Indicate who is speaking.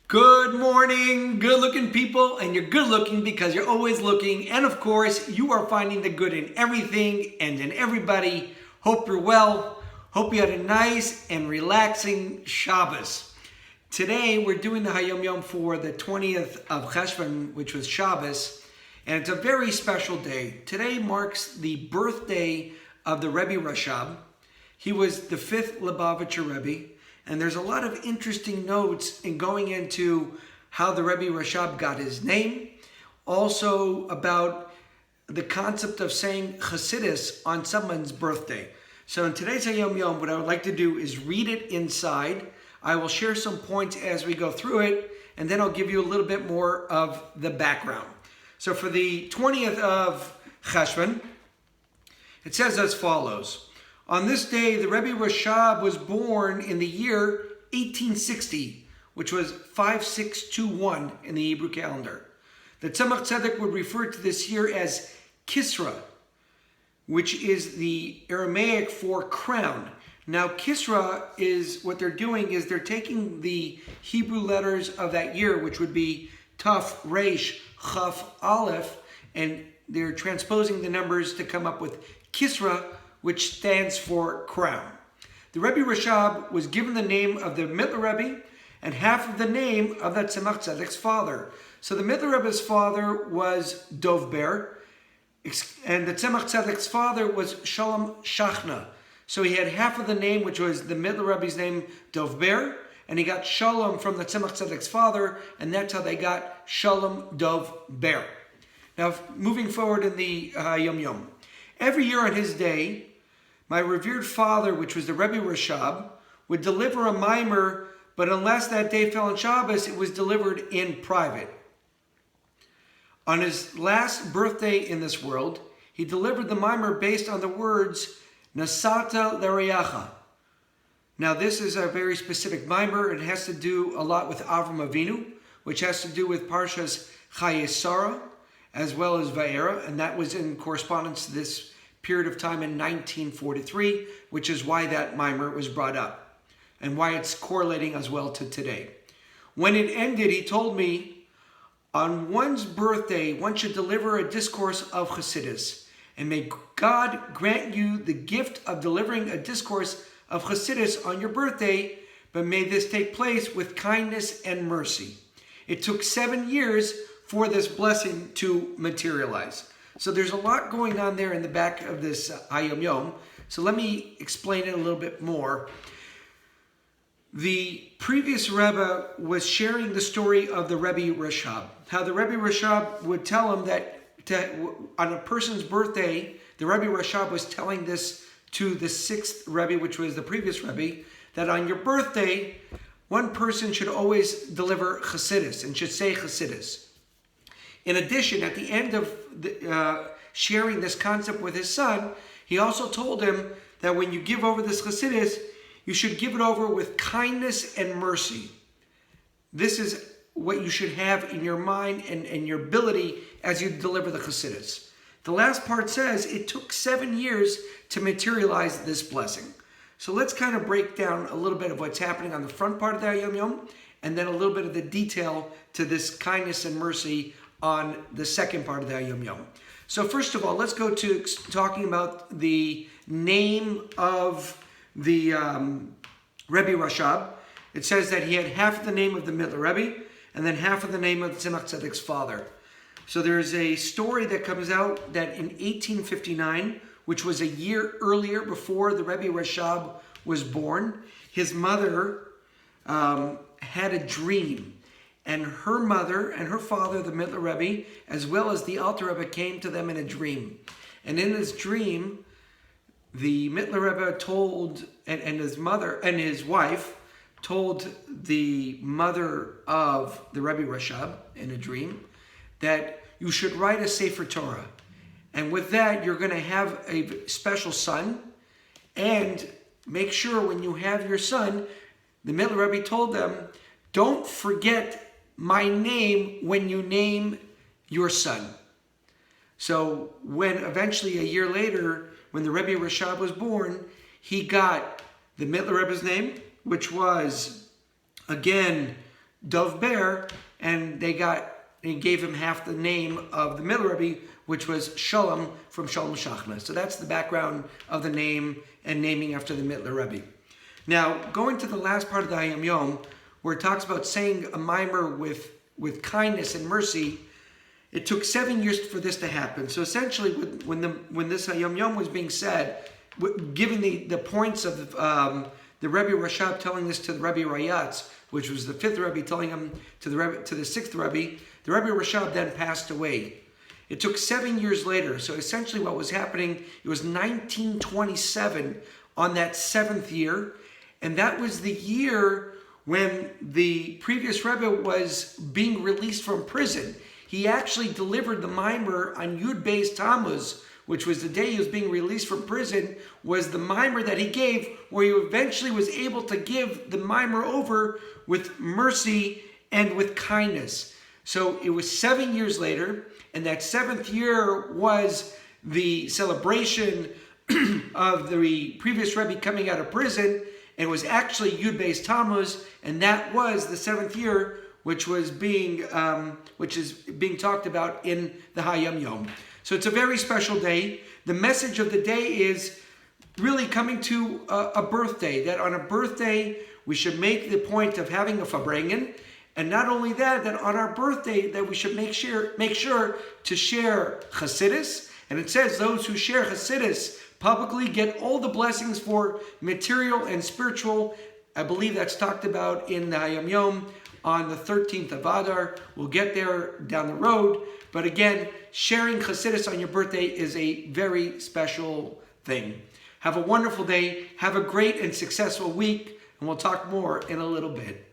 Speaker 1: Good morning, good looking people, and you're good looking because you're always looking, and of course you are finding the good in everything and in everybody. Hope you're well. Hope you had a nice and relaxing Shabbos. Today we're doing the Hayom Yom for the 20th of Cheshvan, which was Shabbos, and it's a very special day. Today marks the birthday of the Rebbe Rashab. He was the 5th Lubavitcher Rebbe. And there's a lot of interesting notes in going into how the Rebbe Rashab got his name. Also about the concept of saying Chassidus on someone's birthday. So in today's Hayom Yom, what I would like to do is read it inside. I will share some points as we go through it, and then I'll give you a little bit more of the background. So for the 20th of Cheshvan, it says as follows. On this day, the Rebbe Rashab was born in the year 1860, which was 5621 in the Hebrew calendar. The Tzemach Tzedek would refer to this year as Kisra, which is the Aramaic for crown. Now, Kisra is what they're doing is they're taking the Hebrew letters of that year, which would be Taf, Resh, Chaf, Aleph, and they're transposing the numbers to come up with Kisra, which stands for crown. The Rebbe Rashab was given the name of the Mittler Rebbe and half of the name of that Tzemach Tzedek's father. So the Mittler Rebbe's father was Dov Ber, and the Tzemach Tzedek's father was Shalom Shachna. So he had half of the name, which was the Mittler Rebbe's name, Dov Ber, and he got Shalom from the Tzemach Tzedek's father, and that's how they got Shalom Dov Ber. Now, moving forward in the Hayom Yom. Every year on his day, my revered father, which was the Rebbe Rashab, would deliver a mimer, but unless that day fell on Shabbos, it was delivered in private. On his last birthday in this world, he delivered the mimer based on the words, Nasata L'Reyacha. Now this is a very specific mimer. It has to do a lot with Avram Avinu, which has to do with Parshas Chayei Sarah, as well as Va'era, and that was in correspondence to this period of time in 1943, which is why that mimer was brought up, and why it's correlating as well to today. When it ended, he told me, on one's birthday, one should deliver a discourse of Chassidus, and may God grant you the gift of delivering a discourse of Chassidus on your birthday, but may this take place with kindness and mercy. It took 7 years for this blessing to materialize. So there's a lot going on there in the back of this Hayom Yom. So let me explain it a little bit more. The previous Rebbe was sharing the story of the Rebbe Rashab. How the Rebbe Rashab would tell him that on a person's birthday, the Rebbe Rashab was telling this to the 6th Rebbe, which was the previous Rebbe, that on your birthday, one person should always deliver Chassidus and should say Chassidus. In addition, at the end of sharing this concept with his son, he also told him that when you give over this Chassidus, you should give it over with kindness and mercy. This is what you should have in your mind and your ability as you deliver the Chassidus. The last part says it took 7 years to materialize this blessing. So let's kind of break down a little bit of what's happening on the front part of the Hayom Yom, and then a little bit of the detail to this kindness and mercy on the second part of the Hayom Yom. So first of all, let's go to talking about the name of the Rebbe Rashab. It says that he had half of the name of the Mittler Rebbe and then half of the name of Tzemach Tzedek's father. So there's a story that comes out that in 1859, which was a year earlier before the Rebbe Rashab was born, his mother had a dream. And her mother and her father, the Mittler Rebbe, as well as the Alter Rebbe, came to them in a dream. And in this dream, the Mittler Rebbe told, and his mother and his wife told the mother of the Rebbe Rashab in a dream that you should write a Sefer Torah. And with that, you're going to have a special son. And make sure when you have your son, the Mittler Rebbe told them, don't forget my name when you name your son. So when eventually a year later, when the Rebbe Rashab was born, he got the Mittler Rebbe's name, which was, again, Dov Ber, and they gave him half the name of the middle Rebbe, which was Shalom from Shalom Shachna. So that's the background of the name and naming after the middle Rebbe. Now, going to the last part of the Hayom Yom, where it talks about saying a mimer with kindness and mercy, it took 7 years for this to happen. So essentially, when this Hayom Yom was being said, giving the points of the Rebbe Rashab telling this to the Rebbe Rayatz, which was the fifth Rebbe telling him to the sixth Rebbe, the Rebbe Rashab then passed away. It took 7 years later. So essentially what was happening, it was 1927 on that seventh year. And that was the year when the previous Rebbe was being released from prison. He actually delivered the mimer on Yud Beis Tammuz, which was the day he was being released from prison, was the mimer that he gave, where he eventually was able to give the mimer over with mercy and with kindness. So it was 7 years later, and that seventh year was the celebration of the previous Rebbe coming out of prison. And it was actually Yud Beis Tammuz, and that was the seventh year, which is being talked about in the Hayom Yom. So it's a very special day. The message of the day is really coming to a birthday. That on a birthday we should make the point of having a farbrengen, and not only that, that on our birthday that we should make sure to share Chassidus. And it says those who share Chassidus publicly get all the blessings for material and spiritual. I believe that's talked about in the Hayom Yom on the 13th of Adar. We'll get there down the road. But again, sharing Chassidus on your birthday is a very special thing. Have a wonderful day. Have a great and successful week. And we'll talk more in a little bit.